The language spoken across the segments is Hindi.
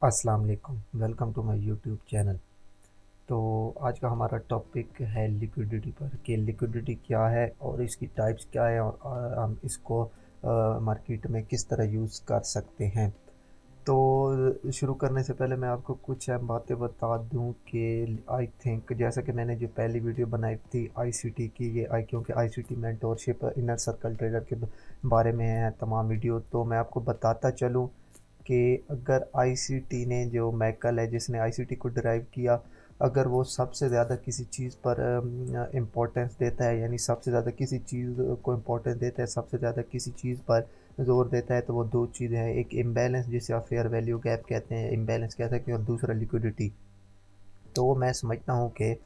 अस्सलाम वालेकुम, welcome to my YouTube channel. तो आज का हमारा टॉपिक है लिक्विडिटी पर कि लिक्विडिटी क्या है और इसकी टाइप्स क्या है और हम इसको मार्केट में किस तरह यूज़ कर सकते हैं। तो शुरू करने से पहले मैं आपको कुछ अहम बातें बता दूं कि आई थिंक जैसा कि मैंने जो पहली वीडियो बनाई थी आईसीटी की, ये आई क्योंकि ICT mentorship inner circle trader के बारे में है तमाम वीडियो, तो मैं आपको बताता चलूं कि अगर आईसीटी ने जो मैकल है जिसने आईसीटी को ड्राइव किया, अगर वो सबसे ज़्यादा किसी चीज़ पर इम्पोर्टेंस देता है, यानी सबसे ज़्यादा किसी चीज़ को इम्पोर्टेंस देता है, सबसे ज़्यादा किसी चीज़ पर ज़ोर देता है, तो वो दो चीज़ें हैं। एक इम्बैलेंस जिसे आप फेयर वैल्यू गैप कहते हैं, इम्बैलेंस कह सकते हैं, और दूसरा लिक्विडिटी। तो मैं समझता हूँ कि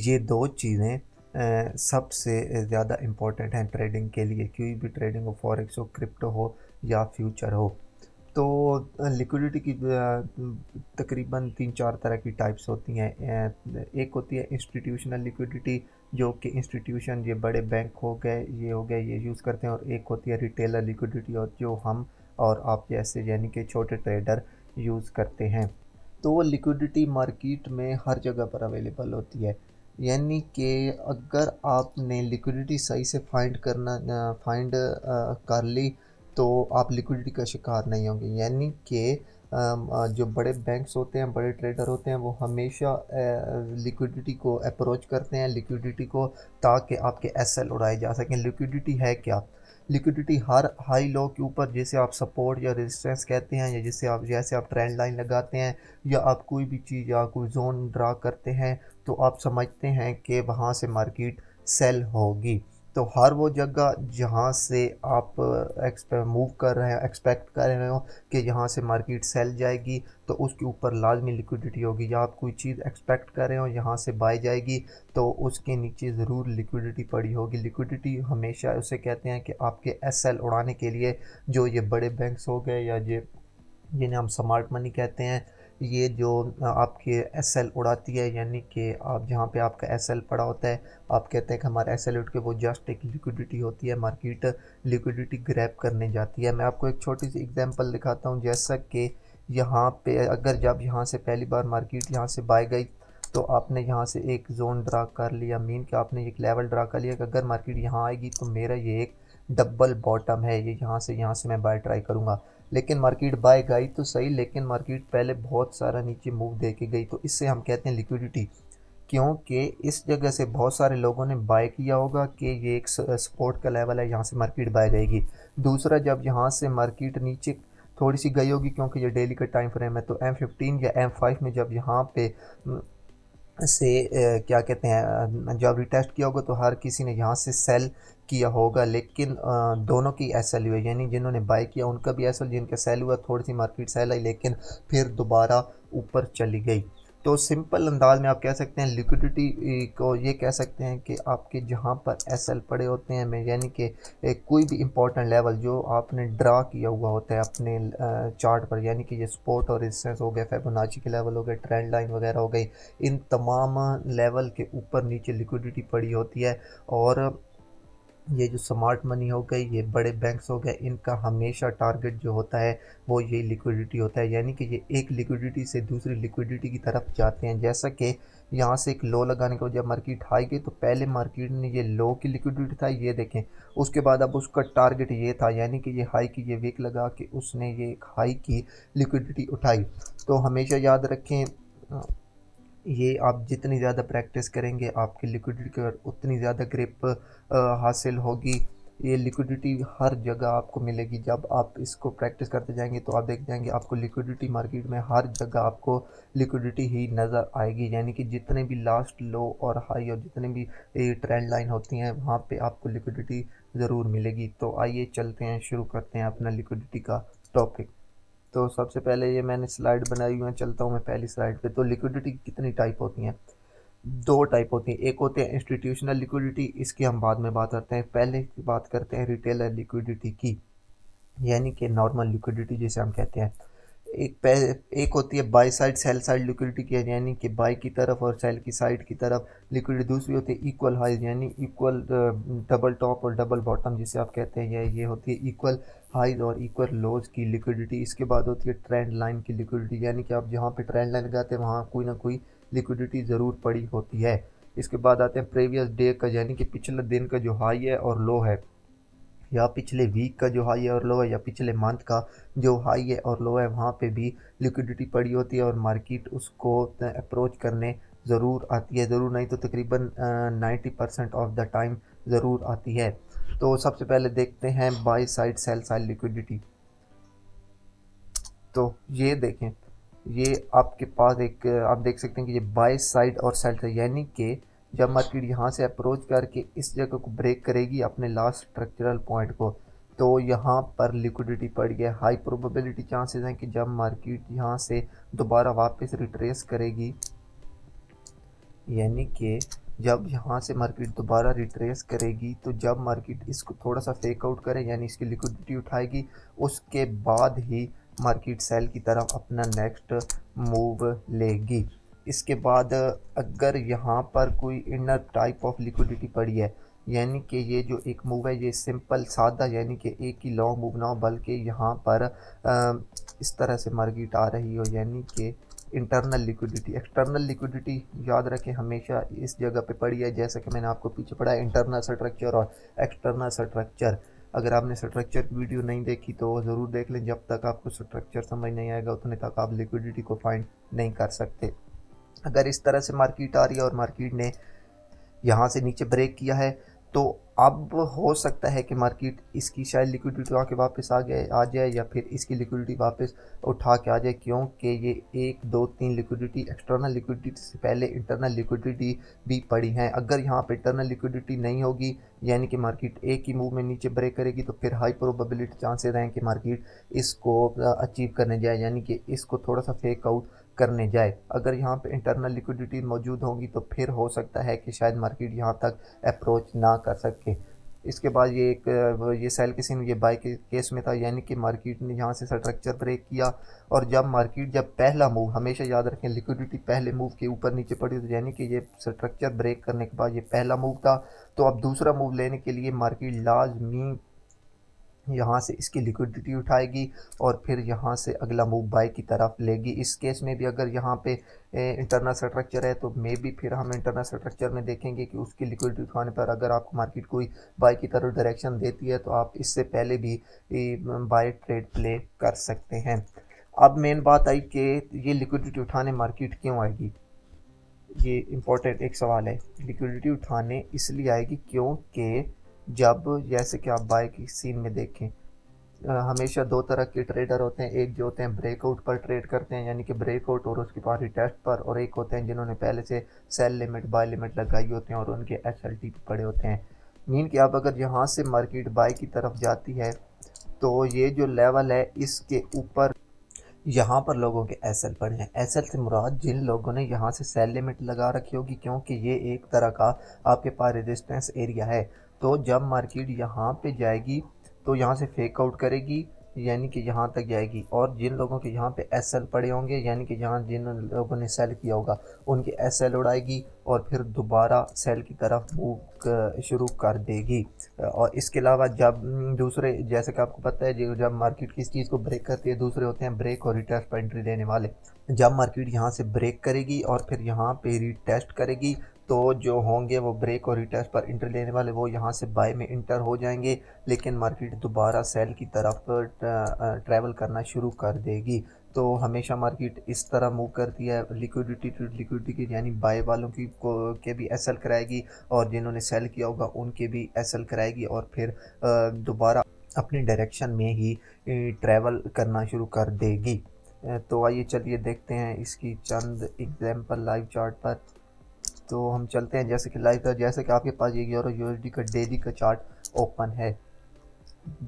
ये दो चीज़ें सबसे ज़्यादा इम्पोर्टेंट हैं ट्रेडिंग के लिए, कोई भी ट्रेडिंग हो, फॉरेक्स हो, क्रिप्टो हो या फ्यूचर हो। तो लिक्विडिटी की तकरीबन तीन चार तरह की टाइप्स होती हैं। एक होती है इंस्टीट्यूशनल लिक्विडिटी, जो कि इंस्टीट्यूशन ये बड़े बैंक हो गए, ये हो गए, ये यूज़ करते हैं। और एक होती है रिटेलर लिक्विडिटी, और जो हम और आप जैसे यानी कि छोटे ट्रेडर यूज़ करते हैं। तो वो लिक्विडिटी मार्केट में हर जगह पर अवेलेबल होती है, यानी कि अगर आपने लिक्विडिटी सही से फाइंड कर ली तो आप लिक्विडिटी का शिकार नहीं होंगे। यानी कि जो बड़े बैंक्स होते हैं, बड़े ट्रेडर होते हैं, वो हमेशा लिक्विडिटी को अप्रोच करते हैं, लिक्विडिटी को, ताकि आपके एसएल उड़ाए जा सकें। लिक्विडिटी है क्या? लिक्विडिटी हर हाई लो के ऊपर, जैसे आप सपोर्ट या रेजिस्टेंस कहते हैं, या जैसे आप ट्रेंड लाइन लगाते हैं, या आप कोई भी चीज़ या कोई जोन ड्रा करते हैं, तो आप समझते हैं कि वहाँ से मार्केट सेल होगी। तो हर वो जगह जहाँ से आप मूव कर रहे हैं, एक्सपेक्ट कर रहे हो कि यहाँ से मार्केट सेल जाएगी, तो उसके ऊपर लाजमी लिक्विडिटी होगी। या आप कोई चीज़ एक्सपेक्ट कर रहे हो यहाँ से बाय जाएगी, तो उसके नीचे ज़रूर लिक्विडिटी पड़ी होगी। लिक्विडिटी हमेशा उसे कहते हैं कि आपके एसएल उड़ाने के लिए, जो ये बड़े बैंक्स हो गए या ये जिन्हें हम स्मार्ट मनी कहते हैं, ये जो आपके एसएल उड़ाती है, यानी कि आप जहाँ पे आपका एसएल पड़ा होता है, आप कहते हैं कि हमारा एसएल उठ के, वो जस्ट एक लिक्विडिटी होती है। मार्केट लिक्विडिटी ग्रैब करने जाती है। मैं आपको एक छोटी सी एग्जांपल दिखाता हूँ। जैसा कि यहाँ पे अगर जब यहाँ से पहली बार मार्केट यहाँ से बाय गई, तो आपने यहाँ से एक जोन ड्रा कर लिया, मीन कि आपने एक लेवल ड्रा कर लिया कि अगर मार्केट यहाँ आएगी तो मेरा ये एक डबल बॉटम है, ये यहाँ से मैं बाय ट्राई करूँगा। लेकिन मार्केट बाय गई तो सही, लेकिन मार्केट पहले बहुत सारा नीचे मूव दे के गई, तो इससे हम कहते हैं लिक्विडिटी। क्योंकि इस जगह से बहुत सारे लोगों ने बाय किया होगा कि ये एक सपोर्ट का लेवल है, यहाँ से मार्केट बाय जाएगी। दूसरा, जब यहाँ से मार्केट नीचे थोड़ी सी गई होगी, क्योंकि ये डेली का टाइम फ्रेम है, तो M15 या M5 में जब यहाँ पे से क्या कहते हैं, जब रिटेस्ट किया होगा, तो हर किसी ने यहाँ से सेल किया होगा। लेकिन दोनों की एसएल हुई, यानी जिन्होंने बाय किया उनका भी एसएल, जिनका सेल हुआ थोड़ी सी मार्केट सेल आई, लेकिन फिर दोबारा ऊपर चली गई। तो सिंपल अंदाज में आप कह सकते हैं लिक्विडिटी को ये कह सकते हैं कि आपके जहाँ पर एसएल पड़े होते हैं, में यानी कि कोई भी इंपॉर्टेंट लेवल जो आपने ड्रा किया हुआ होता है अपने चार्ट पर, यानी कि ये सपोर्ट और रेजिस्टेंस हो गए, फिबोनाची के लेवल हो गए, ट्रेंड लाइन वगैरह हो गई, इन तमाम लेवल के ऊपर नीचे लिक्विडिटी पड़ी होती है। और ये जो स्मार्ट मनी हो गई, ये बड़े बैंक्स हो गए, इनका हमेशा टारगेट जो होता है वो ये लिक्विडिटी होता है, यानी कि ये एक लिक्विडिटी से दूसरी लिक्विडिटी की तरफ जाते हैं। जैसा कि यहाँ से एक लो लगाने के बाद जब मार्केट हाई गई, तो पहले मार्केट ने ये लो की लिक्विडिटी था, ये देखें, उसके बाद अब उसका टारगेट ये था, यानी कि ये हाई की ये विक लगा के उसने ये एक हाई की लिक्विडिटी उठाई। तो हमेशा याद रखें, ये आप जितनी ज़्यादा प्रैक्टिस करेंगे, आपकी लिक्विडिटी पर उतनी ज़्यादा ग्रिप हासिल होगी। ये लिक्विडिटी हर जगह आपको मिलेगी। जब आप इसको प्रैक्टिस करते जाएंगे तो आप देख जाएंगे आपको लिक्विडिटी मार्केट में हर जगह आपको लिक्विडिटी ही नज़र आएगी, यानी कि जितने भी लास्ट लो और हाई और जितने भी ट्रेंड लाइन होती हैं, वहाँ पे आपको लिक्विडिटी ज़रूर मिलेगी। तो आइए चलते हैं, शुरू करते हैं अपना लिक्विडिटी का टॉपिक। तो सबसे पहले ये मैंने स्लाइड बनाई हुई है, चलता हूँ मैं पहली स्लाइड पे। तो लिक्विडिटी की कितनी टाइप होती हैं? दो टाइप होती हैं। एक होते हैं इंस्टीट्यूशनल लिक्विडिटी, इसकी हम बाद में बात करते हैं। पहले की बात करते हैं रिटेलर लिक्विडिटी की, यानी कि नॉर्मल लिक्विडिटी जिसे हम कहते हैं। एक होती है by side sell side liquidity की, यानी कि बाई की तरफ और सेल की साइड की तरफ लिक्विडिटी। दूसरी होती है इक्वल हाइज, यानी इक्वल डबल टॉप और डबल बॉटम जिसे आप कहते हैं, ये होती है इक्वल हाइज और इक्वल लोज की लिक्विडिटी। इसके बाद होती है ट्रेंड लाइन की लिक्विडिटी, यानी कि आप जहाँ पे ट्रेंड लाइन लगाते हैं वहाँ कोई ना कोई लिक्विडिटी ज़रूर पड़ी होती है। इसके बाद आते हैं प्रीवियस डे का, यानी कि पिछले दिन का जो हाई है और लो है, या पिछले वीक का जो हाई है और लो है, या पिछले मंथ का जो हाई है और लो है, वहाँ पे भी लिक्विडिटी पड़ी होती है और मार्केट उसको अप्रोच करने ज़रूर आती है। ज़रूर नहीं तो तकरीबन 90% ऑफ द टाइम ज़रूर आती है। तो सबसे पहले देखते हैं by side sell side liquidity. तो ये देखें, ये आपके पास एक आप देख सकते हैं कि ये बाय साइड और सेल साइड, यानी कि जब मार्केट यहाँ से अप्रोच करके इस जगह को ब्रेक करेगी अपने लास्ट स्ट्रक्चरल पॉइंट को, तो यहाँ पर लिक्विडिटी पड़ गया। हाई प्रोबेबिलिटी चांसेस हैं कि जब मार्केट यहाँ से दोबारा वापस रिट्रेस करेगी, यानी कि जब यहाँ से मार्केट दोबारा रिट्रेस करेगी, तो जब मार्केट इसको थोड़ा सा फेक आउट करे यानी इसकी लिक्विडिटी उठाएगी, उसके बाद ही मार्केट सेल की तरफ अपना नेक्स्ट मूव लेगी। इसके बाद अगर यहाँ पर कोई इनर टाइप ऑफ लिक्विडिटी पड़ी है, यानी कि ये जो एक मूव है ये सिंपल सादा, यानी कि एक ही लॉन्ग मूव ना हो, बल्कि यहाँ पर इस तरह से मार्केट आ रही हो, यानी कि इंटरनल लिक्विडिटी। एक्सटर्नल लिक्विडिटी याद रखें हमेशा इस जगह पे पड़ी है, जैसा कि मैंने आपको पीछे पढ़ा है इंटरनल स्ट्रक्चर और एक्सटर्नल स्ट्रक्चर। अगर आपने स्ट्रक्चर की वीडियो नहीं देखी तो ज़रूर देख लें, जब तक आपको स्ट्रक्चर समझ नहीं आएगा उतने तक आप लिक्विडिटी को फाइंड नहीं कर सकते। अगर इस तरह से मार्केट आ रही है और मार्केट ने यहाँ से नीचे ब्रेक किया है, तो अब हो सकता है कि मार्केट इसकी शायद लिक्विडिटी आके वापस आ जाए या फिर इसकी लिक्विडिटी वापस उठा के आ जाए, क्योंकि ये 1 2 3 लिक्विडिटी एक्सटर्नल लिक्विडिटी से पहले इंटरनल लिक्विडिटी भी पड़ी हैं। अगर यहाँ पे इंटरनल लिक्विडिटी नहीं होगी, यानी कि मार्केट एक ही मूव में नीचे ब्रेक करेगी, तो फिर हाई प्रोबेबिलिटी चांसेस हैं कि मार्केट इसको अचीव करने जाए, यानी कि इसको थोड़ा सा फेक आउट करने जाए। अगर यहाँ पे इंटरनल लिक्विडिटी मौजूद होंगी तो फिर हो सकता है कि शायद मार्केट यहाँ तक अप्रोच ना कर सके। इसके बाद ये सेल के सीन ये बाय के केस में था, यानी कि मार्केट ने यहाँ से स्ट्रक्चर ब्रेक किया और जब पहला मूव, हमेशा याद रखें लिक्विडिटी पहले मूव के ऊपर नीचे पड़ी, तो यानी कि ये स्ट्रक्चर ब्रेक करने के बाद ये पहला मूव था। तो अब दूसरा मूव लेने के लिए मार्केट लाजमी यहाँ से इसकी लिक्विडिटी उठाएगी और फिर यहाँ से अगला मूव बाय की तरफ लेगी। इस केस में भी अगर यहाँ पे इंटरनल स्ट्रक्चर है तो मे बी फिर हम इंटरनल स्ट्रक्चर में देखेंगे कि उसकी लिक्विडिटी उठाने पर अगर आपको मार्केट कोई बाय की तरफ डायरेक्शन देती है तो आप इससे पहले भी बाय ट्रेड प्ले कर सकते हैं। अब मेन बात आई कि ये लिक्विडिटी उठाने मार्केट क्यों आएगी। ये इम्पोर्टेंट एक सवाल है। लिक्विडिटी उठाने इसलिए आएगी क्योंकि जब जैसे कि आप बाय की सीन में देखें, हमेशा दो तरह के ट्रेडर होते हैं। एक जो होते हैं ब्रेकआउट पर ट्रेड करते हैं, यानी कि ब्रेकआउट और उसके बाद रिटेस्ट पर, और एक होते हैं जिन्होंने पहले से सेल लिमिट बाय लिमिट लगाई होती हैं और उनके SLT पे पड़े होते हैं। मीन कि अब अगर यहाँ से मार्केट बाय की तरफ जाती है तो ये जो लेवल है इसके ऊपर यहाँ पर लोगों के SL पड़े हैं। SL से मुराद जिन लोगों ने यहाँ से सेल लिमिट लगा रखी होगी, क्योंकि ये एक तरह का आपके पास रेजिस्टेंस एरिया है। तो जब मार्केट यहाँ पे जाएगी तो यहाँ से फेक आउट करेगी, यानी कि यहाँ तक जाएगी, और जिन लोगों के यहाँ पे SL पड़े होंगे, यानी कि यहाँ जिन लोगों ने सेल किया होगा उनके SL उड़ाएगी और फिर दोबारा सेल की तरफ मूव शुरू कर देगी। और इसके अलावा जब दूसरे, जैसे कि आपको पता है जो जब मार्केट किस चीज़ को ब्रेक करती है, दूसरे होते हैं ब्रेक और रिटेस्ट पर एंट्री लेने वाले। जब मार्केट यहाँ से ब्रेक करेगी और फिर यहाँ पे रिटेस्ट करेगी, तो जो होंगे वो ब्रेक और रिटेस्ट पर इंटर लेने वाले वो यहाँ से बाय में इंटर हो जाएंगे, लेकिन मार्केट दोबारा सेल की तरफ ट्रैवल करना शुरू कर देगी। तो हमेशा मार्केट इस तरह मूव करती है, लिक्विडिटी टू लिक्विडिटी की, यानी बाय वालों की के भी SL कराएगी और जिन्होंने सेल किया होगा उनके भी SL कराएगी और फिर दोबारा अपनी डायरेक्शन में ही ट्रैवल करना शुरू कर देगी। तो आइए चलिए देखते हैं इसकी चंद एग्जांपल लाइव चार्ट पर। तो हम चलते हैं जैसे कि लाइव का, जैसे कि आपके पास ये यूरो USD का डेली का चार्ट ओपन है।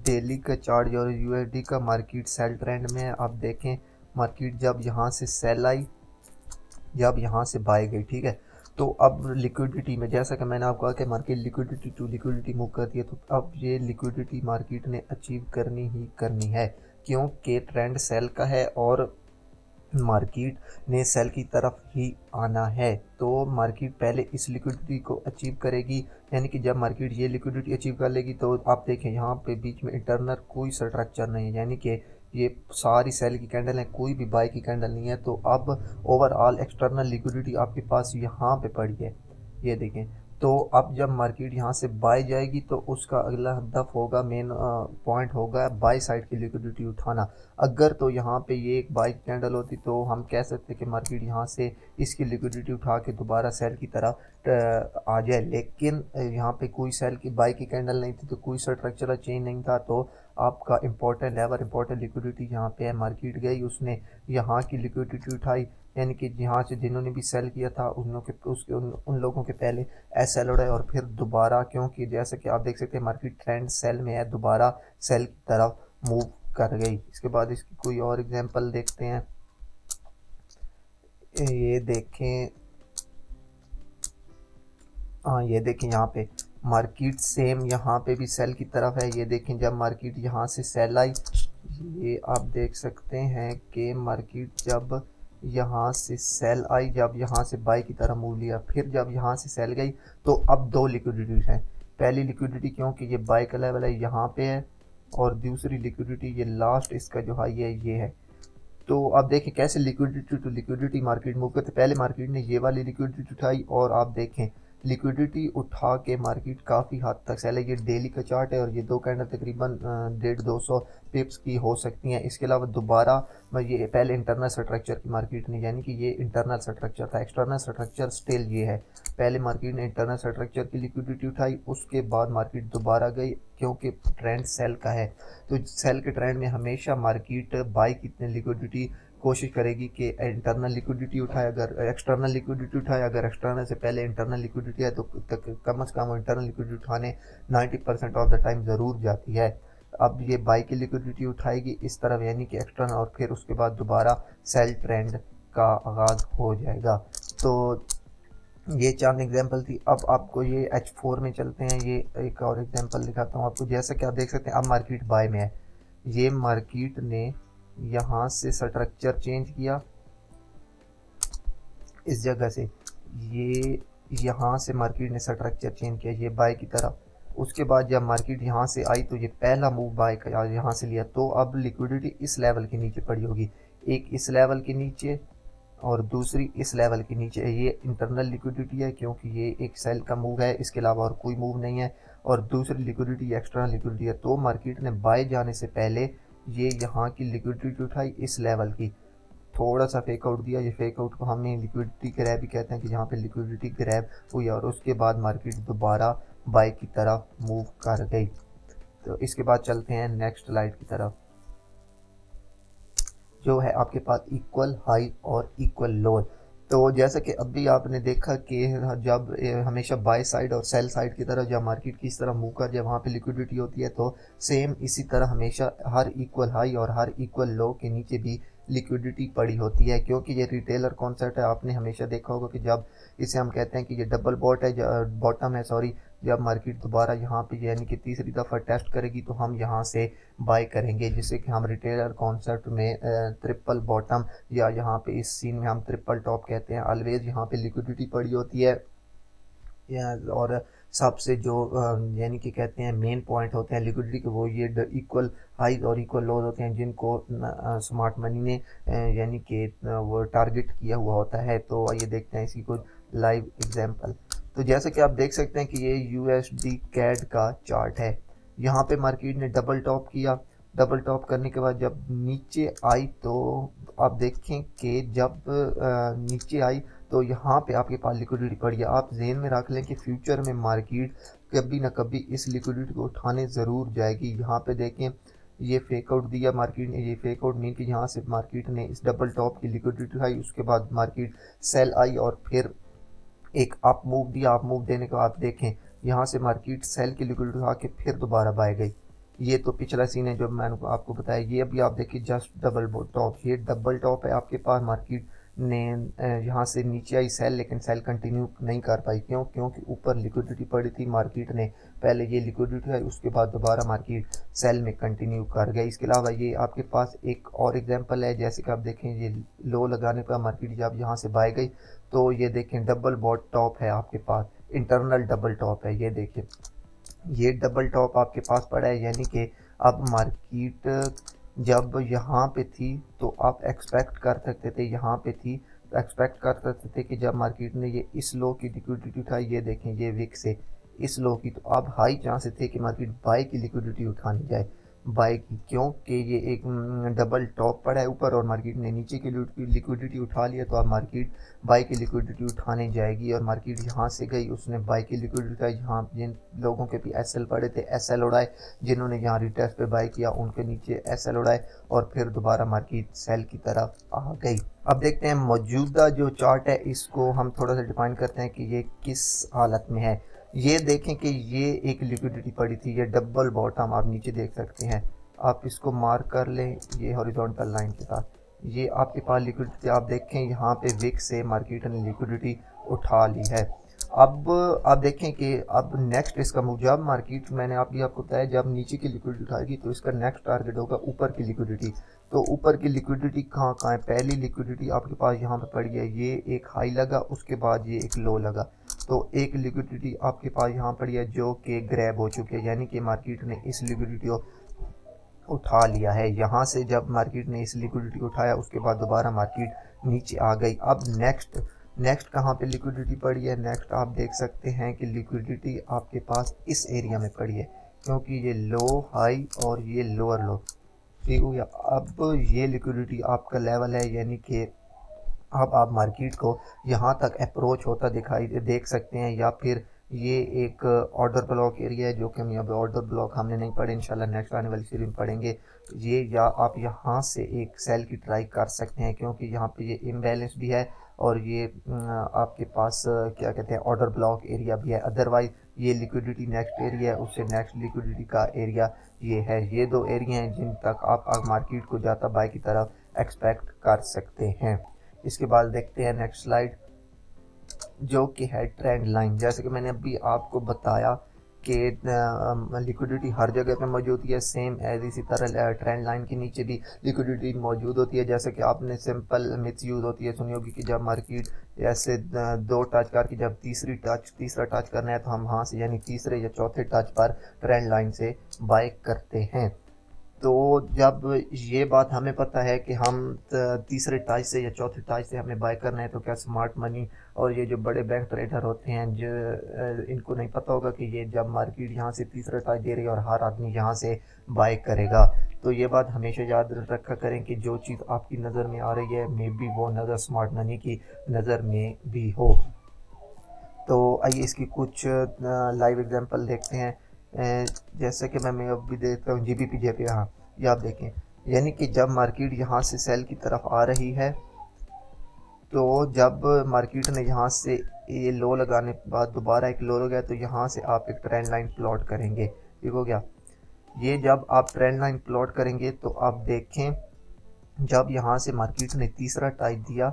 डेली का चार्ट यूरो USD का मार्केट सेल ट्रेंड में है। आप देखें मार्केट जब यहाँ से सेल आई, जब यहाँ से बाय गई, ठीक है। तो अब लिक्विडिटी में, जैसा कि मैंने आपको कहा कि market liquidity to liquidity move करती है, तो अब ये लिक्विडिटी मार्केट ने अचीव करनी ही करनी है। क्योंकि ट्रेंड सेल का है और मार्केट ने सेल की तरफ ही आना है। तो मार्केट पहले इस लिक्विडिटी को अचीव करेगी, यानी कि जब मार्केट ये लिक्विडिटी अचीव कर लेगी तो आप देखें यहाँ पे बीच में इंटरनल कोई स्ट्रक्चर नहीं है, यानी कि ये सारी सेल की कैंडल है, कोई भी बाय की कैंडल नहीं है। तो अब ओवरऑल एक्सटर्नल लिक्विडिटी आपके पास यहाँ पे पड़ी है, ये देखें। तो अब जब मार्केट यहाँ से बाय जाएगी तो उसका अगला हदफ होगा, मेन पॉइंट होगा बाय साइड की लिक्विडिटी उठाना। अगर तो यहाँ पे ये एक बाय कैंडल होती तो हम कह सकते कि मार्केट यहाँ से इसकी लिक्विडिटी उठा के दोबारा सेल की तरफ आ जाए, लेकिन यहाँ पे कोई सेल की बाय की कैंडल नहीं थी, तो कोई स्ट्रक्चरल चेंज नहीं था। तो आपका इंपॉर्टेंट लेवल, इंपॉर्टेंट लिक्विडिटी यहाँ पे है, मार्केट गई, उसने यहाँ की लिक्विडिटी उठाई, यानी कि यहाँ से जिन्होंने भी सेल किया था उन लोगों के पहले एस एल उड़ाए और फिर दोबारा, क्योंकि जैसे कि आप देख सकते हैं मार्केट ट्रेंड सेल में है, दोबारा सेल की तरफ मूव कर गई। इसके बाद इसकी कोई और एग्जांपल देखते हैं। ये देखें, हाँ ये देखें यहाँ पे मार्केट सेम यहाँ पे भी सेल की तरफ है। ये देखें जब मार्केट यहाँ से सेल आई, ये आप देख सकते हैं कि मार्केट जब यहाँ से सेल आई, जब यहाँ से बाय की तरफ मूव लिया, फिर जब यहाँ से सेल गई, तो अब दो लिक्विडिटी हैं। पहली लिक्विडिटी क्योंकि ये बाय का लेवल है यहाँ पे है, और दूसरी लिक्विडिटी ये लास्ट इसका जो हाई है ये है। तो आप देखें कैसे liquidity to liquidity market move करते। पहले मार्केट ने ये वाली लिक्विडिटी उठाई और आप देखें लिक्विडिटी उठा के मार्केट काफ़ी हद तक सेल है। ये डेली का चार्ट है और ये दो कैंडल तकरीबन 150-200 पिप्स की हो सकती हैं। इसके अलावा दोबारा ये पहले इंटरनल स्ट्रक्चर की मार्केट ने, यानी कि ये इंटरनल स्ट्रक्चर था, एक्सटर्नल स्ट्रक्चर स्टिल ये है। पहले मार्केट ने इंटरनल स्ट्रक्चर की लिक्विडिटी उठाई, उसके बाद मार्केट दोबारा गई, क्योंकि ट्रेंड सेल का है। तो सेल के ट्रेंड में हमेशा मार्केट बाय कितने लिक्विडिटी कोशिश करेगी कि इंटरनल लिक्विडिटी उठाए, अगर एक्सटर्नल लिक्विडिटी उठाए, अगर एक्सटर्नल से पहले इंटरनल लिक्विडिटी है तो कम से कम इंटरनल लिक्विडिटी उठाने 90% ऑफ द टाइम ज़रूर जाती है। अब ये बाई की लिक्विडिटी उठाएगी इस तरफ, यानी कि एक्सटर्नल, और फिर उसके बाद दोबारा सेल ट्रेंड का आगाज़ हो जाएगा। तो ये चंद एग्जांपल थी। अब आपको ये H4 में चलते हैं, ये एक और एग्जांपल दिखाता हूँ आपको। जैसा कि आप देख सकते हैं अब मार्केट बाय में है, ये मार्केट ने यहाँ से स्ट्रक्चर चेंज किया इस जगह से, ये यहाँ से मार्केट ने स्ट्रक्चर चेंज किया ये बाय की तरफ। उसके बाद जब मार्केट यहाँ से आई तो ये पहला मूव बाय का यहाँ से लिया, तो अब लिक्विडिटी इस लेवल के नीचे पड़ी होगी, एक इस लेवल के नीचे और दूसरी इस लेवल के नीचे। ये इंटरनल लिक्विडिटी है क्योंकि ये एक सेल का मूव है, इसके अलावा और कोई मूव नहीं है। और दूसरी लिक्विडिटी एक्सटर्नल लिक्विडिटी है। तो मार्केट ने बाय जाने से पहले ये यहाँ की लिक्विडिटी उठाई इस लेवल की, थोड़ा सा फेक आउट दिया। ये फेक आउट को हमें लिक्विडिटी ग्रैब भी कहते हैं कि यहाँ पे लिक्विडिटी ग्रैब हुई और उसके बाद मार्केट दोबारा बाय की तरफ मूव कर गई। तो इसके बाद चलते हैं नेक्स्ट स्लाइड की तरफ, जो है आपके पास इक्वल हाई और इक्वल लोअर। तो जैसा कि अभी आपने देखा कि जब हमेशा बाय साइड और सेल साइड की तरफ जब मार्केट की इस तरह मूव कर जब वहाँ पे लिक्विडिटी होती है, तो सेम इसी तरह हमेशा हर इक्वल हाई और हर इक्वल लो के नीचे भी लिक्विडिटी पड़ी होती है, क्योंकि ये रिटेलर कॉन्सेप्ट है। आपने हमेशा देखा होगा कि जब इसे हम कहते हैं कि ये डबल बॉटम है सॉरी, जब मार्केट दोबारा यहाँ पे यानी कि तीसरी दफ़ा टेस्ट करेगी तो हम यहाँ से बाय करेंगे, जिसे कि हम रिटेलर कॉन्सेप्ट में ट्रिपल बॉटम या यहाँ पे इस सीन में हम ट्रिपल टॉप कहते हैं। ऑलवेज यहाँ पे लिक्विडिटी पड़ी होती है, और सबसे जो यानी कि कहते हैं मेन पॉइंट होते हैं लिक्विडिटी के, वो ये इक्वल हाई और इक्वल लोज होते हैं, जिनको स्मार्ट मनी ने यानी कि वो टारगेट किया हुआ होता है। तो आइए देखते हैं इसकी कुछ लाइव एग्जांपल। तो जैसे कि आप देख सकते हैं कि ये USD CAD का चार्ट है। यहाँ पे मार्केट ने डबल टॉप किया, डबल टॉप करने के बाद जब नीचे आई तो आप देखें कि जब नीचे आई तो यहाँ पे आपके पास लिक्विडिटी पड़ी है। आप जहन में रख लें कि फ्यूचर में मार्केट कभी ना कभी इस लिक्विडिटी को उठाने ज़रूर जाएगी। यहाँ पे देखें ये फेक आउट दिया मार्केट ने, ये फेक आउट मीन कि यहाँ से मार्केट ने इस डबल टॉप की लिक्विडिटी उठाई, उसके बाद मार्केट सेल आई और फिर एक अप मूव दिया। अप मूव देने के बाद देखें यहाँ से मार्केट सेल की लिक्विडिटी उठा के फिर दोबारा बाय गई। ये तो पिछला सीन है जो मैंने आपको बताया। ये अभी आप देखिए जस्ट डबल टॉप, ये डबल टॉप है आपके पास। मार्केट ने यहाँ से नीचे आई सेल, लेकिन सेल कंटिन्यू नहीं कर पाई, क्योंकि ऊपर लिक्विडिटी पड़ी थी, मार्केट ने पहले ये लिक्विडिटी है, उसके बाद दोबारा मार्केट सेल में कंटिन्यू कर गई। इसके अलावा ये आपके पास एक और एग्जांपल है, जैसे कि आप देखें ये लो लगाने पर मार्केट जब यहाँ से बाय गई तो ये देखें डबल बॉट टॉप है आपके पास, इंटरनल डबल टॉप है, ये देखें ये डबल टॉप आपके पास पड़ा है। यानी कि अब मार्केट जब यहाँ पे थी तो आप एक्सपेक्ट कर सकते थे, यहाँ पे थी तो एक्सपेक्ट कर सकते थे कि जब मार्केट ने ये इस लो की लिक्विडिटी उठाई, ये देखें ये विक से इस लो की, तो अब हाई चांसेस थे कि मार्केट बाय की लिक्विडिटी उठानी जाए, बाय की, क्योंकि ये एक डबल टॉप पड़ा है ऊपर और मार्केट ने नीचे की लिक्विडिटी उठा लिया, तो अब मार्केट बाय की लिक्विडिटी उठाने जाएगी। और मार्केट यहाँ से गई, उसने बाय की लिक्विडिटी उठाई। यहाँ जिन लोगों के भी एसएल पड़े थे एसएल उड़ाए, जिन्होंने यहाँ रिटेस्ट पे बाय किया उनके नीचे एसएल उड़ाए और फिर दोबारा मार्केट सेल की तरफ आ गई। अब देखते हैं मौजूदा जो चार्ट है इसको हम थोड़ा सा डिफाइन करते हैं कि ये किस हालत में है। ये देखें कि ये एक लिक्विडिटी पड़ी थी, ये डबल बॉटम आप नीचे देख सकते हैं, आप इसको मार्क कर लें ये हॉरिजॉन्टल लाइन के साथ, ये आपके पास लिक्विडिटी आप देखें यहाँ पे विक से मार्केट ने लिक्विडिटी उठा ली है। अब आप देखें कि अब नेक्स्ट इसका मूव, जब मार्केट मैंने आपको बताया जब नीचे की लिक्विडिटी उठाएगी तो इसका नेक्स्ट टारगेट होगा ऊपर की लिक्विडिटी। तो ऊपर की लिक्विडिटी कहाँ कहाँ है, पहली लिक्विडिटी आपके पास यहाँ पे पड़ी है, ये एक हाई लगा, उसके बाद ये एक लो लगा, तो एक लिक्विडिटी आपके पास यहाँ पड़ी है जो कि ग्रैब हो चुकी है, यानी कि मार्केट ने इस लिक्विडिटी को उठा लिया है। यहाँ से जब मार्केट ने इस लिक्विडिटी को उठाया उसके बाद दोबारा मार्केट नीचे आ गई। अब नेक्स्ट कहाँ पे लिक्विडिटी पड़ी है, नेक्स्ट आप देख सकते हैं कि लिक्विडिटी आपके पास इस एरिया में पड़ी है, क्योंकि ये लो हाई और ये लोअर लो, ठीक हो गया। अब ये लिक्विडिटी आपका लेवल है, यानी कि अब आप मार्केट को यहाँ तक अप्रोच होता देख सकते हैं, या फिर ये एक ऑर्डर ब्लॉक एरिया है जो कि हम यहाँ पे ऑर्डर ब्लॉक हमने नहीं पढ़े, इंशाल्लाह नेक्स्ट आने वाली सीरीज में पढ़ेंगे ये, या आप यहाँ से एक सेल की ट्राई कर सकते हैं, क्योंकि यहाँ पे ये इम्बैलेंस भी है और ये आपके पास क्या कहते हैं ऑर्डर ब्लॉक एरिया भी है। अदरवाइज ये लिक्विडिटी नेक्स्ट एरिया है, उससे नेक्स्ट लिक्विडिटी का एरिया ये है। ये दो एरिया हैं जिन तक आप मार्केट को जाता बाय की तरफ एक्सपेक्ट कर सकते हैं। इसके बाद देखते हैं नेक्स्ट स्लाइड जो कि है ट्रेंड लाइन। जैसे कि मैंने अभी आपको बताया कि लिक्विडिटी हर जगह पे मौजूद है, सेम एज इसी तरह ट्रेंड लाइन के नीचे भी लिक्विडिटी मौजूद होती है। जैसे कि आपने सिंपल मिथ्स यूज़ होती है सुनी होगी कि जब मार्केट ऐसे दो टच करके जब तीसरा टच करना है तो हम वहाँ से यानी तीसरे या चौथे टच पर ट्रेंड लाइन से बाय करते हैं। तो जब ये बात हमें पता है कि हम तीसरे टच से या चौथे टच से हमें बाय करना है, तो क्या स्मार्ट मनी और ये जो बड़े बैंक ट्रेडर होते हैं जो इनको नहीं पता होगा कि ये जब मार्केट यहाँ से तीसरा टच दे रही है और हर आदमी यहाँ से बाय करेगा। तो ये बात हमेशा याद रखा करें कि जो चीज़ आपकी नज़र में आ रही है मे बी वो नज़र स्मार्ट मनी की नज़र में भी हो। तो आइए इसकी कुछ लाइव एग्जांपल देखते हैं। जैसे कि मैं अभी देखता हूँ जीबीपी जेपी, हाँ ये आप देखें, यानी कि जब मार्केट यहाँ से सेल की तरफ आ रही है, तो जब मार्केट ने यहाँ से ये लो लगाने के बाद दोबारा एक लो लगा तो यहाँ से आप एक ट्रेंड लाइन प्लॉट करेंगे, ठीक हो गया। ये जब आप ट्रेंड लाइन प्लॉट करेंगे तो आप देखें जब यहाँ से मार्केट ने तीसरा टच दिया,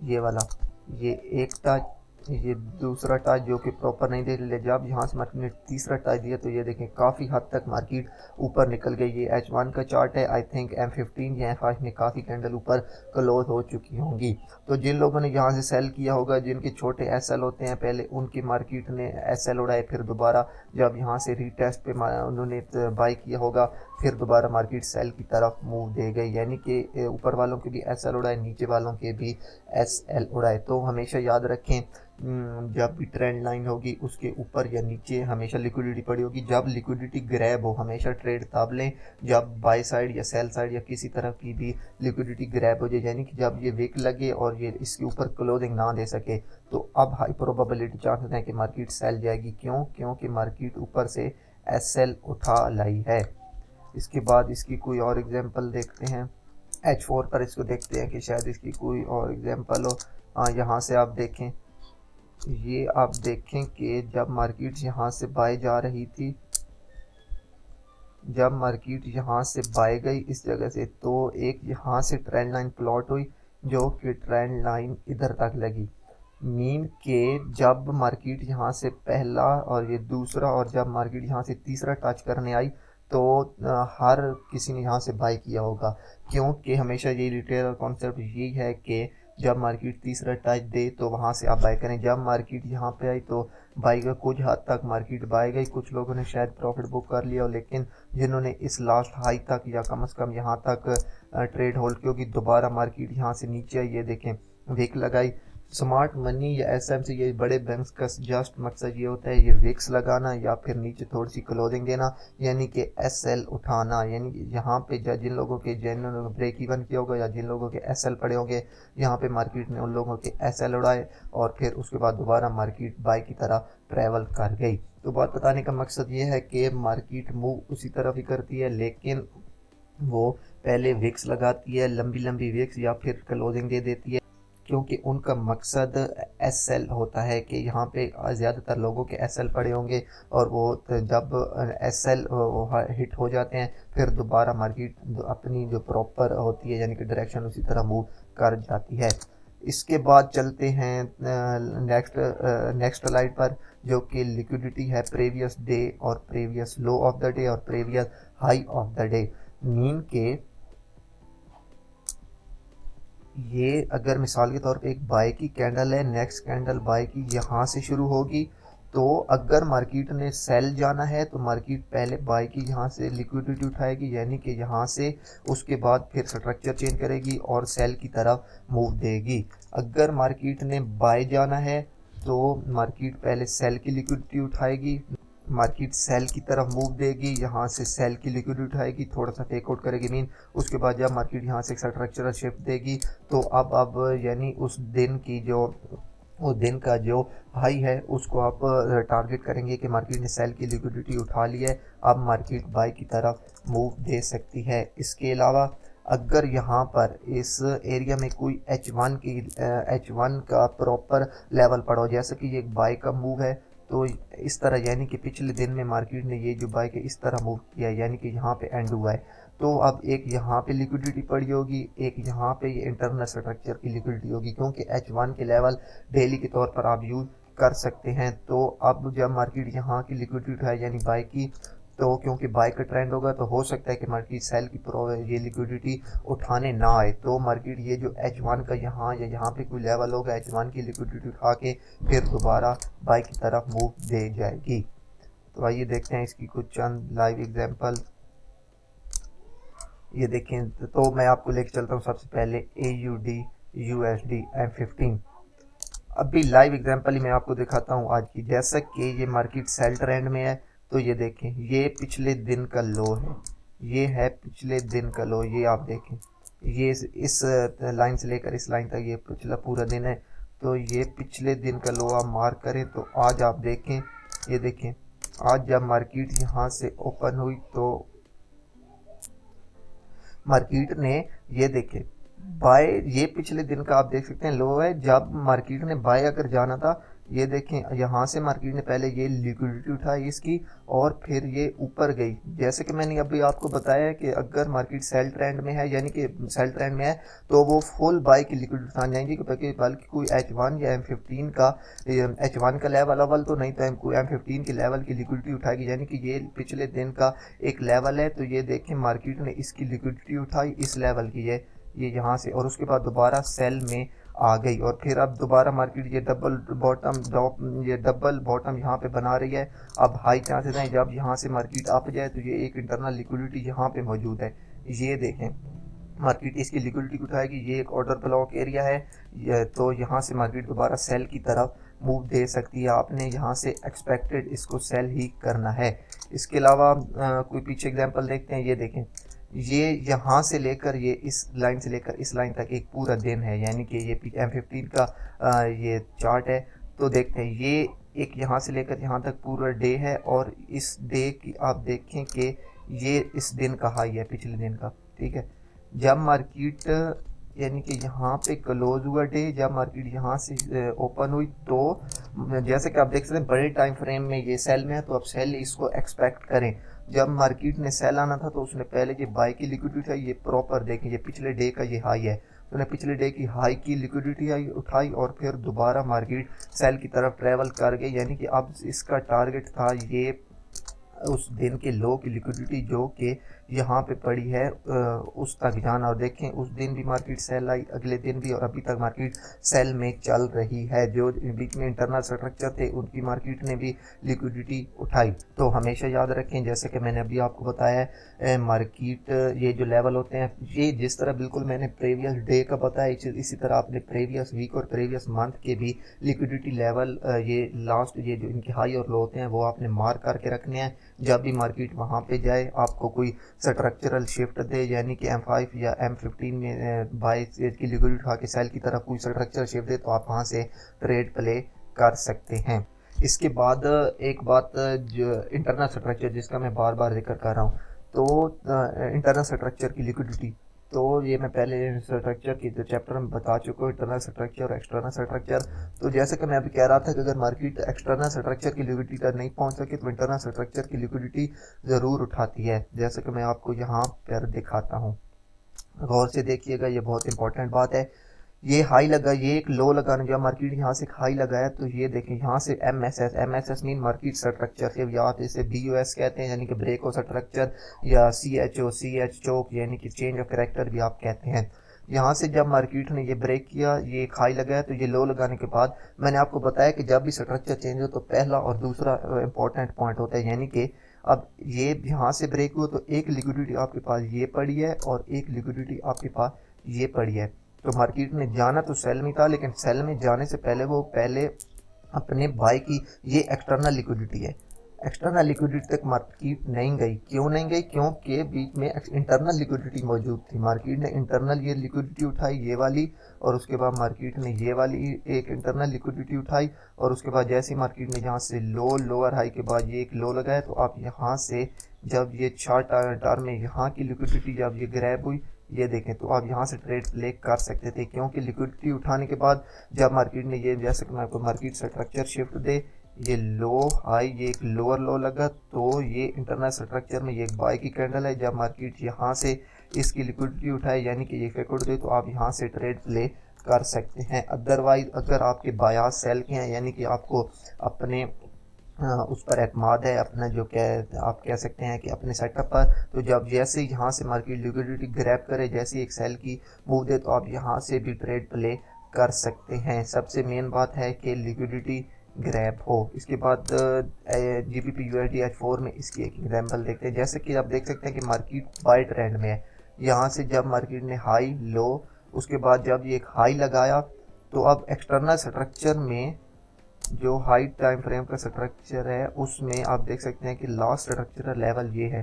ये वाला, ये एक टच, ये दूसरा टच जो कि प्रॉपर नहीं दे ले, जब यहाँ से मार्केट ने तीसरा टच दिया तो ये देखें काफ़ी हद तक मार्केट ऊपर निकल गई। ये H1 का चार्ट है, आई थिंक M15 या F5 में काफ़ी कैंडल ऊपर क्लोज हो चुकी होंगी। तो जिन लोगों ने यहाँ से सेल किया होगा, जिनके छोटे एसएल होते हैं, पहले उनकी मार्केट ने एसएल उड़ाए, फिर दोबारा जब यहाँ से रीटेस्ट पे उन्होंने बाई किया होगा, फिर दोबारा मार्केट सेल की तरफ मूव दे गई, यानी कि ऊपर वालों के भी एसएल उड़ाए, नीचे वालों के भी एसएल उड़ाए। तो हमेशा याद रखें जब भी ट्रेंड लाइन होगी उसके ऊपर या नीचे हमेशा लिक्विडिटी पड़ी होगी। जब लिक्विडिटी ग्रैब हो हमेशा ट्रेड तब लें जब बाय साइड या सेल साइड या किसी तरह की भी लिक्विडिटी ग्रैब हो जाए, यानी कि जब ये विक लगे और ये इसके ऊपर क्लोजिंग ना दे सके, तो अब हाई प्रोबेबिलिटी चांसेस हैं कि मार्केट सेल जाएगी। क्योंकि मार्केट ऊपर से एसएल उठा लाई है। इसके बाद इसकी कोई और एग्जांपल देखते हैं, H4 पर इसको देखते हैं कि शायद इसकी कोई और एग्जांपल हो। यहाँ से आप देखें, ये आप देखें कि जब मार्केट यहाँ से बाय जा रही थी, जब मार्केट यहाँ से बाय गई इस जगह से, तो एक यहाँ से ट्रेंड लाइन प्लॉट हुई जो कि ट्रेंड लाइन इधर तक लगी। मीन के जब मार्केट यहाँ से पहला और ये दूसरा और जब मार्केट यहाँ से तीसरा टच करने आई तो हर किसी ने यहाँ से बाई किया होगा, क्योंकि हमेशा यही रिटेलर कॉन्सेप्ट यही है कि जब मार्केट तीसरा टच दे तो वहाँ से आप बाई करें। जब मार्केट यहाँ पे आई तो बाई का कुछ हद तक मार्केट बाई गई, कुछ लोगों ने शायद प्रॉफिट बुक कर लिया, लेकिन जिन्होंने इस लास्ट हाई तक या कम से कम यहाँ तक ट्रेड होल्ड, क्योंकि दोबारा मार्केट यहाँ से नीचे आई, ये देखें विक लगाई। स्मार्ट मनी या एसएमसी ये बड़े बैंक्स का जस्ट मकसद ये होता है, ये विक्स लगाना या फिर नीचे थोड़ी सी क्लोजिंग देना, यानी कि एसएल उठाना। यानी कि यहाँ पे जिन लोगों के जिन्होंने ब्रेक इवन किया होगा या जिन लोगों के एसएल पड़े होंगे, यहाँ पे मार्केट ने उन लोगों के एसएल उड़ाए और फिर उसके बाद दोबारा मार्केट बाई की तरह ट्रैवल कर गई। तो बात बताने का मकसद ये है कि मार्केट मूव उसी तरफ ही करती है, लेकिन वो पहले विक्स लगाती है, लंबी लंबी विक्स, या फिर क्लोजिंग दे देती है, क्योंकि उनका मकसद एसएल होता है कि यहाँ पे ज़्यादातर लोगों के एसएल पड़े होंगे और वो जब एसएल हिट हो जाते हैं फिर दोबारा मार्केट अपनी जो प्रॉपर होती है यानी कि डायरेक्शन उसी तरह मूव कर जाती है। इसके बाद चलते हैं नेक्स्ट स्लाइड पर, जो कि लिक्विडिटी है प्रीवियस डे और previous low of the day और previous high of the day. Mean के ये अगर मिसाल के तौर पे एक बाय की कैंडल है, नेक्स्ट कैंडल बाय की यहाँ से शुरू होगी, तो अगर मार्केट ने सेल जाना है तो मार्केट पहले बाय की यहाँ से लिक्विडिटी उठाएगी, यानी कि यहाँ से उसके बाद फिर स्ट्रक्चर चेंज करेगी और सेल की तरफ मूव देगी। अगर मार्केट ने बाय जाना है तो मार्केट पहले सेल की लिक्विडिटी उठाएगी, मार्केट सेल की तरफ मूव देगी, यहाँ से सेल की लिक्विडिटी उठाएगी, थोड़ा सा टेक आउट करेगी मीन। उसके बाद जब मार्केट यहाँ से एक स्ट्रक्चरल शिफ्ट देगी तो अब यानी उस दिन की जो उस दिन का जो हाई है उसको आप टारगेट करेंगे कि मार्केट ने सेल की लिक्विडिटी उठा ली है, अब मार्केट बाय की तरफ मूव दे सकती है। इसके अलावा अगर यहाँ पर इस एरिया में कोई H1 का प्रॉपर लेवल पड़ा हो, जैसे कि ये एक बाय का मूव है, तो इस तरह यानी कि पिछले दिन में मार्केट ने ये जो बाय के इस तरह मूव किया है, यानी कि यहाँ पे एंड हुआ है, तो अब एक यहाँ पे लिक्विडिटी पड़ी होगी, एक यहाँ पे ये इंटरनल स्ट्रक्चर की लिक्विडिटी होगी, क्योंकि H1 के लेवल डेली के तौर पर आप यूज कर सकते हैं। तो अब जब मार्केट यहाँ की लिक्विडिटी उठाए यानी बाय की, तो क्योंकि बाय का ट्रेंड होगा तो हो सकता है कि मार्केट सेल की ये लिक्विडिटी उठाने ना आए, तो मार्केट ये जो H1 का यहाँ या यहाँ पे कोई लेवल होगा H1 की लिक्विडिटी उठा के फिर दोबारा बाय की तरफ मूव दे जाएगी। तो आइए देखते हैं इसकी कुछ चंद लाइव एग्जांपल। ये देखें, तो मैं आपको लेके चलता हूँ सबसे पहले AUD USD M15। अभी लाइव एग्जांपल ही मैं आपको दिखाता हूँ आज की। जैसा कि ये मार्केट सेल ट्रेंड में है, तो ये देखें ये पिछले दिन का लो है, ये है पिछले दिन का लो, ये आप देखें ये इस लाइन से लेकर इस लाइन तक ये पिछला पूरा दिन है, तो ये पिछले दिन का लो आप मार्क करें। तो आज आप देखें, ये देखें आज जब मार्केट यहाँ से ओपन हुई तो मार्केट ने ये देखें बाय, ये पिछले दिन का आप देख सकते हैं लो है, जब मार्केट ने बाय अगर जाना था, ये देखें यहाँ से मार्केट ने पहले ये लिक्विडिटी उठाई इसकी और फिर ये ऊपर गई। जैसे कि मैंने अभी आपको बताया कि अगर मार्केट सेल ट्रेंड में है यानी कि सेल ट्रेंड में है तो वो फुल बाय की लिक्विडिटी उठाने जाएंगी, बल्कि कोई H1 या M15 का H1 का लेवल तो नहीं, तो कोई M15 के लेवल की लिक्विडिटी उठाएगी, यानी कि ये पिछले दिन का एक लेवल है। तो ये देखें मार्केट ने इसकी लिक्विडिटी उठाई इस लेवल की, ये यहाँ से, और उसके बाद दोबारा सेल में आ गई और फिर अब दोबारा मार्केट ये डबल बॉटम यहाँ पे बना रही है। अब हाई चांसेस हैं जब यहाँ से मार्केट अप जाए तो ये एक इंटरनल लिक्विडिटी यहाँ पे मौजूद है, ये देखें मार्केट इसकी लिक्विडिटी उठाएगी, ये एक ऑर्डर ब्लॉक एरिया है, तो यहाँ से मार्केट दोबारा सेल की तरफ मूव दे सकती है। आपने यहाँ से एक्सपेक्टेड इसको सेल ही करना है। इसके अलावा कोई पीछे एग्जांपल देखते हैं। ये देखें ये यहाँ से लेकर ये इस लाइन से लेकर इस लाइन तक एक पूरा दिन है, यानी कि ये M15 का ये चार्ट है। तो देखते हैं ये एक यहाँ से लेकर यहाँ तक पूरा डे है और इस डे की आप देखें कि ये इस दिन का हाई है पिछले दिन का, ठीक है। जब मार्केट यानी कि यहाँ पे क्लोज हुआ डे, जब मार्केट यहाँ से ओपन हुई, तो जैसे कि आप देख सकते हैं बड़े टाइम फ्रेम में ये सेल में है, तो अब सेल इसको एक्सपेक्ट करें। जब मार्केट ने सेल आना था तो उसने पहले ये बाय की लिक्विडिटी है, ये प्रॉपर देखें ये पिछले डे का ये हाई है, तो पिछले डे की हाई की लिक्विडिटी आई उठाई और फिर दोबारा मार्केट सेल की तरफ ट्रेवल कर गई, यानी कि अब इसका टारगेट था ये उस दिन के लो की लिक्विडिटी जो कि यहाँ पे पड़ी है उस तक जाना। और देखें उस दिन भी मार्केट सेल आई, अगले दिन भी, और अभी तक मार्केट सेल में चल रही है। जो बीच में इंटरनल स्ट्रक्चर थे उनकी मार्केट ने भी लिक्विडिटी उठाई। तो हमेशा याद रखें, जैसे कि मैंने अभी आपको बताया, मार्केट ये जो लेवल होते हैं, ये जिस तरह बिल्कुल मैंने प्रीवियस डे का बताया, इसी तरह आपने प्रीवियस वीक और प्रीवियस मंथ के भी लिक्विडिटी लेवल, ये लास्ट ये जो इनके हाई और लो होते हैं, वो आपने मार्क करके रखने हैं। जब भी मार्केट वहाँ पे जाए, आपको कोई स्ट्रक्चरल शिफ्ट दे, यानी कि M5 या M15 में बाय की लिक्विडिटी उठा के सेल की तरफ कोई स्ट्रक्चरल शिफ्ट दे, तो आप वहाँ से ट्रेड प्ले कर सकते हैं। इसके बाद एक बात, जो इंटरनल स्ट्रक्चर जिसका मैं बार बार जिक्र कर रहा हूँ, तो इंटरनल स्ट्रक्चर की लिक्विडिटी, तो ये मैं पहले स्ट्रक्चर की जो चैप्टर में बता चुका हूँ, इंटरनल स्ट्रक्चर और एक्सटर्नल स्ट्रक्चर। तो जैसे कि मैं अभी कह रहा था कि अगर मार्केट एक्सटर्नल स्ट्रक्चर की लिक्विडिटी तक नहीं पहुंच सके तो इंटरनल स्ट्रक्चर की लिक्विडिटी ज़रूर उठाती है, जैसे कि मैं आपको यहाँ पर दिखाता हूँ। गौर से देखिएगा, ये बहुत इंपॉर्टेंट बात है। ये हाई लगा, ये एक लो लगाने, जब मार्केट यहाँ से हाई लगाया तो ये देखें यहाँ से एमएसएस मीन मार्केट स्ट्रक्चर से, या तो इसे BOS कहते हैं यानी कि ब्रेक ऑफ स्ट्रक्चर, या CH चोक यानी कि चेंज ऑफ कैरेक्टर भी आप कहते हैं। यहाँ से जब मार्केट ने ये ब्रेक किया, ये एक हाई लगाया, तो ये लो लगाने के बाद मैंने आपको बताया कि जब भी स्ट्रक्चर चेंज हो तो पहला और दूसरा इंपॉर्टेंट पॉइंट होता है, यानी कि अब ये यहाँ से ब्रेक हुआ तो एक लिक्विडिटी आपके पास ये पड़ी है और एक लिक्विडिटी आपके पास ये पड़ी है। तो मार्केट में जाना तो सेल में था, लेकिन सेल में जाने से पहले वो पहले अपने बाय की, ये एक्सटर्नल लिक्विडिटी है, एक्सटर्नल लिक्विडिटी तक मार्केट नहीं गई। क्यों नहीं गई? क्योंकि बीच में इंटरनल लिक्विडिटी मौजूद थी। मार्केट ने इंटरनल ये लिक्विडिटी उठाई, ये वाली, और उसके बाद मार्केट ने ये वाली एक इंटरनल लिक्विडिटी उठाई, और उसके बाद जैसे मार्केट ने यहाँ से लोअर हाई के बाद ये एक लो लगाया, तो आप यहाँ से जब ये चार्ट टर्म में यहाँ की लिक्विडिटी जब ये ग्रैब हुई, ये देखें, तो आप यहाँ से ट्रेड प्ले कर सकते थे, क्योंकि लिक्विडिटी उठाने के बाद जब मार्केट ने ये, जैसे कि मैं आपको मार्केट स्ट्रक्चर शिफ्ट दे, ये लो हाई, ये एक लोअर लो लगा, तो ये इंटरनल स्ट्रक्चर में ये एक बाय की कैंडल है। जब मार्केट यहाँ से इसकी लिक्विडिटी उठाए, यानी कि ये फेकुड़ दे, तो आप यहाँ से ट्रेड प्ले कर सकते हैं। अदरवाइज अगर आपके बायास सेल के हैं, यानी कि आपको अपने उस पर एतमाद है, अपना जो आप कह सकते हैं कि अपने सेटअप पर, तो जब जैसे यहाँ से मार्केट लिक्विडिटी ग्रैब करे, जैसे एक सेल की मूव दे, तो आप यहाँ से भी ट्रेड प्ले कर सकते हैं। सबसे मेन बात है कि लिक्विडिटी ग्रैब हो। इसके बाद GBP USD H4 में इसकी एक एग्जाम्पल देखते हैं। जैसे कि आप देख सकते हैं कि मार्केट बाय ट्रेंड में है। यहाँ से जब मार्केट ने हाई लो, उसके बाद जब ये एक हाई लगाया, तो अब एक्सटर्नल स्ट्रक्चर में जो हाई टाइम फ्रेम का स्ट्रक्चर है, उसमें आप देख सकते हैं कि लास्ट स्ट्रक्चरल लेवल ये है,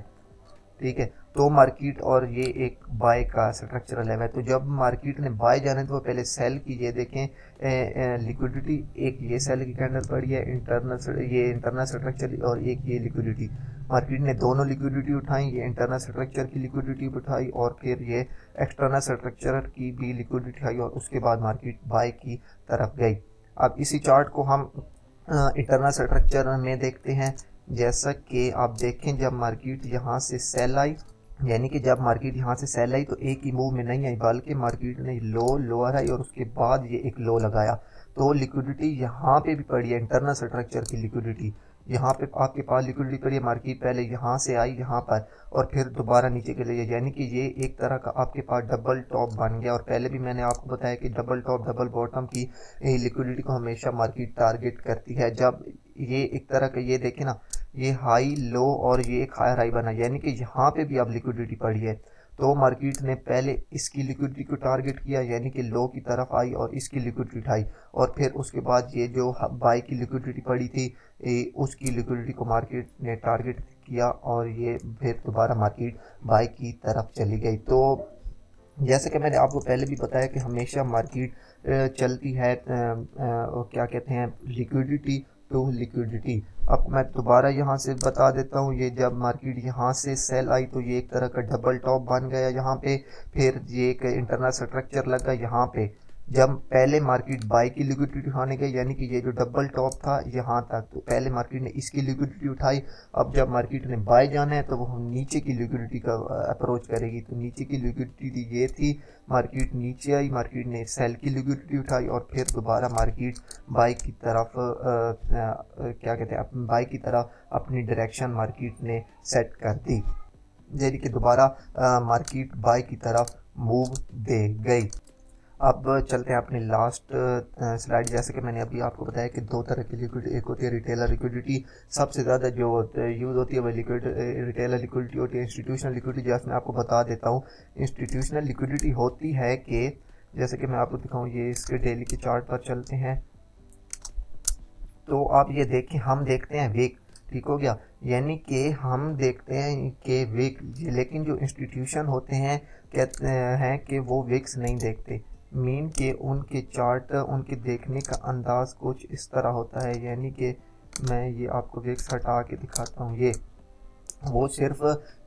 ठीक है। तो मार्केट और ये एक बाय का स्ट्रक्चरल लेवल है। तो जब मार्केट ने बाय जाने तो पहले सेल की, ये देखें लिक्विडिटी, एक ये सेल की कैंडल पड़ी है, ये इंटरनल स्ट्रक्चर, और एक ये लिक्विडिटी। मार्केट ने दोनों लिक्विडिटी उठाई, ये इंटरनल स्ट्रक्चर की लिक्विडिटी उठाई और फिर ये एक्सटर्नल स्ट्रक्चर की भी लिक्विडिटी आई, और उसके बाद मार्केट बाय की तरफ गई। अब इसी चार्ट को हम इंटरनल स्ट्रक्चर में देखते हैं। जैसा कि आप देखें, जब मार्केट यहाँ से सेल आई, यानी कि जब मार्केट यहाँ से सेल आई, तो एक ही मूव में नहीं आई, बल्कि मार्केट ने लोअर आई और उसके बाद ये एक लो लगाया। तो लिक्विडिटी यहाँ पे भी पड़ी है, इंटरनल स्ट्रक्चर की लिक्विडिटी यहाँ पे आपके पास लिक्विडिटी पड़ी है। मार्केट पहले यहाँ से आई यहाँ पर, और फिर दोबारा नीचे के लिए, यानी कि ये एक तरह का आपके पास डबल टॉप बन गया। और पहले भी मैंने आपको बताया कि डबल टॉप डबल बॉटम की लिक्विडिटी को हमेशा मार्केट टारगेट करती है। जब ये एक तरह का, ये देखें ना, ये हाई लो और ये एक हायर हाई बना, यानी कि यहाँ पे भी अब लिक्विडिटी पड़ी है। तो मार्केट ने पहले इसकी लिक्विडिटी को टारगेट किया, यानी कि लो की तरफ आई और इसकी लिक्विडिटी उठाई, और फिर उसके बाद ये जो बाई की लिक्विडिटी पड़ी थी, उसकी लिक्विडिटी को मार्केट ने टारगेट किया, और ये फिर दोबारा मार्केट बाई की तरफ चली गई। तो जैसे कि मैंने आपको पहले भी बताया कि हमेशा मार्केट चलती है क्या कहते हैं, लिक्विडिटी टू लिक्विडिटी। अब मैं दोबारा यहाँ से बता देता हूँ, ये जब मार्केट यहाँ से सेल आई, तो ये एक तरह का डबल टॉप बन गया यहाँ पे, फिर ये एक इंटरनल स्ट्रक्चर लगा यहाँ पे। जब पहले मार्केट बाई की लिक्विडिटी उठाने गई, यानी कि ये जो डबल टॉप था यहाँ तक, तो पहले मार्केट ने इसकी लिक्विडिटी उठाई। अब जब मार्केट ने बाय जाना है तो वो नीचे की लिक्विडिटी का अप्रोच करेगी। तो नीचे की लिक्विडिटी ये थी, मार्केट नीचे आई, मार्केट ने सेल की लिक्विडिटी उठाई और फिर दोबारा मार्केट बाई की तरफ क्या कहते हैं, बाई की तरफ अपनी डायरेक्शन मार्केट ने सेट कर दी, यानी कि दोबारा मार्केट बाई की तरफ मूव दे गई। अब चलते हैं अपनी लास्ट स्लाइड। जैसे कि मैंने अभी आपको बताया कि दो तरह की लिक्विडिटी, एक होती है रिटेलर लिक्विडिटी, सबसे ज़्यादा जो यूज़ होती है वह रिटेलर लिक्विडिटी होती है। इंस्टीट्यूशनल लिक्विडिटी जैसे मैं आपको बता देता हूँ, इंस्टीट्यूशनल लिक्विडिटी होती है कि जैसे कि मैं आपको दिखाऊँ, ये इसके डेली के चार्ट पर चलते हैं तो आप ये देखें, हम देखते हैं वीक, ठीक हो गया, यानी कि हम देखते हैं कि वीक, लेकिन जो इंस्टीट्यूशन होते हैं कहते हैं कि वो वीक्स नहीं देखते। मीन के उनके चार्ट, उनके देखने का अंदाज कुछ इस तरह होता है, यानी कि मैं ये आपको वीक्स हटा के दिखाता हूँ। ये वो सिर्फ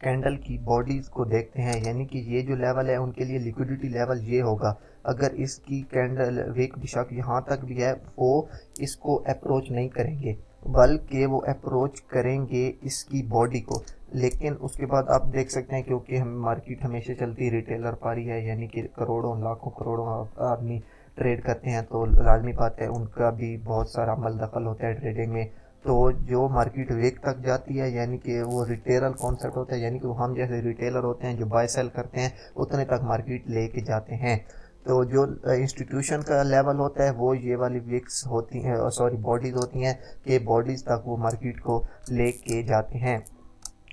कैंडल की बॉडीज को देखते हैं, यानी कि ये जो लेवल है उनके लिए लिक्विडिटी लेवल ये होगा। अगर इसकी कैंडल वीक बेशक यहाँ तक भी है, वो इसको अप्रोच नहीं करेंगे, बल्कि वो अप्रोच करेंगे इसकी बॉडी को। लेकिन उसके बाद आप देख सकते हैं, क्योंकि हम मार्केट हमेशा चलती रिटेलर पारी है, यानी कि करोड़ों लाखों करोड़ों आदमी ट्रेड करते हैं, तो लाजमी बात है उनका भी बहुत सारा अमल दखल होता है ट्रेडिंग में। तो जो मार्केट वीक तक जाती है, यानी कि वो रिटेलर कॉन्सेप्ट होता है, यानी कि वो हम जैसे रिटेलर होते हैं जो बाय सेल करते हैं, उतने तक मार्केट लेके जाते हैं। तो जो इंस्टीट्यूशन का लेवल होता है वो ये वाली विक्स होती हैं, सॉरी बॉडीज़ होती हैं, कि बॉडीज़ तक वो मार्केट को लेके जाते हैं।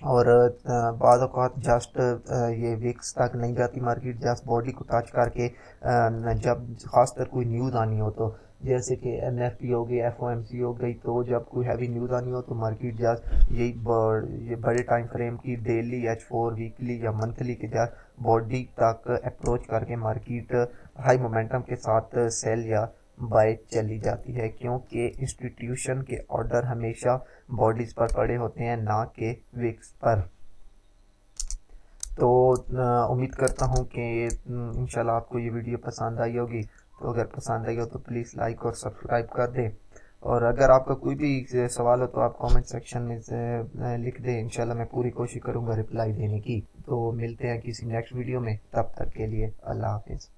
और बाद औक़ात जस्ट ये विक्स तक नहीं जाती मार्केट, जस्ट बॉडी को टच करके जब ख़ासकर कोई न्यूज़ आनी हो, तो जैसे कि NFP हो गई, FOMC हो गई, तो जब कोई हैवी न्यूज़ आनी हो तो मार्केट जस्ट ये बड़े टाइम फ्रेम की डेली H4 वीकली या मंथली के जस्ट बॉडी तक अप्रोच करके मार्केट हाई मोमेंटम के साथ सेल या बाय चली जाती है, क्योंकि इंस्टीट्यूशन के ऑर्डर हमेशा बॉडीज पर पड़े होते हैं, ना कि विक्स पर। तो उम्मीद करता हूँ कि इंशाल्लाह आपको ये वीडियो पसंद आई होगी। तो अगर पसंद आई हो तो प्लीज़ लाइक और सब्सक्राइब कर दें, और अगर आपका कोई भी सवाल हो तो आप कमेंट सेक्शन में लिख दें। इंशाल्लाह मैं पूरी कोशिश करूँगा रिप्लाई देने की। तो मिलते हैं किसी नेक्स्ट वीडियो में, तब तक के लिए अल्लाह हाफिज़।